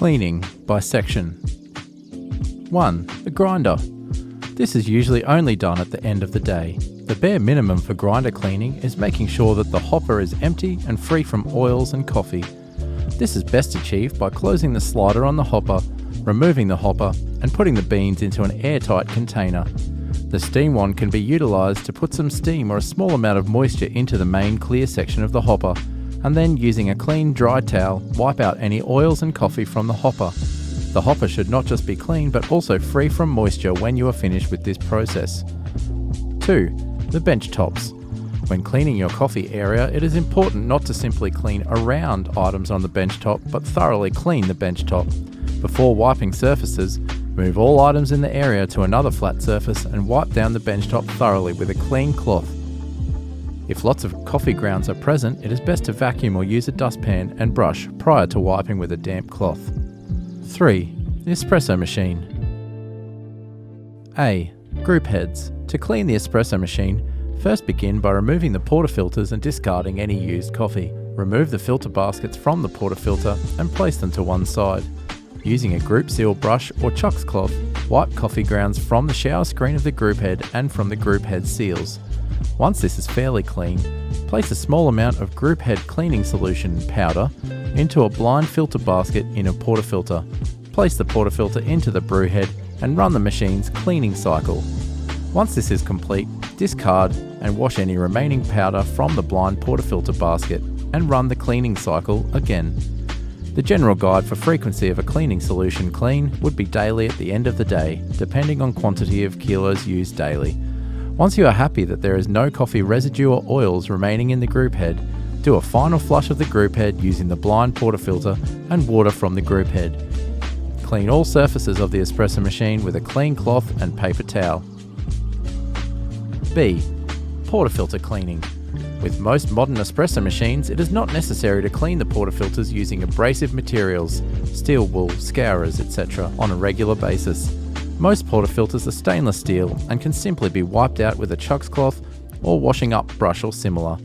Cleaning by section. 1. The grinder. This is usually only done at the end of the day. The bare minimum for grinder cleaning is making sure that the hopper is empty and free from oils and coffee. This is best achieved by closing the slider on the hopper, removing the hopper, and putting the beans into an airtight container. The steam wand can be utilised to put some steam or a small amount of moisture into the main clear section of the hopper, and then using a clean dry towel, wipe out any oils and coffee from the hopper. The hopper should not just be clean but also free from moisture when you are finished with this process. 2. The bench tops. When cleaning your coffee area, it is important not to simply clean around items on the bench top, but thoroughly clean the bench top. Before wiping surfaces, move all items in the area to another flat surface and wipe down the bench top thoroughly with a clean cloth. If lots of coffee grounds are present, it is best to vacuum or use a dustpan and brush prior to wiping with a damp cloth. 3. The espresso machine. A. Group heads. To clean the espresso machine, first begin by removing the portafilters and discarding any used coffee. Remove the filter baskets from the portafilter and place them to one side. Using a group seal brush or chucks cloth, wipe coffee grounds from the shower screen of the group head and from the group head seals. Once this is fairly clean, place a small amount of group head cleaning solution powder into a blind filter basket in a portafilter. Place the portafilter into the brew head and run the machine's cleaning cycle. Once this is complete, discard and wash any remaining powder from the blind portafilter basket and run the cleaning cycle again. The general guide for frequency of a cleaning solution clean would be daily at the end of the day, depending on quantity of kilos used daily. Once you are happy that there is no coffee residue or oils remaining in the group head, do a final flush of the group head using the blind portafilter and water from the group head. Clean all surfaces of the espresso machine with a clean cloth and paper towel. B. Portafilter cleaning. With most modern espresso machines, it is not necessary to clean the portafilters using abrasive materials, steel wool, scourers, etc. on a regular basis. Most portafilters are stainless steel and can simply be wiped out with a chucks cloth or washing up brush or similar.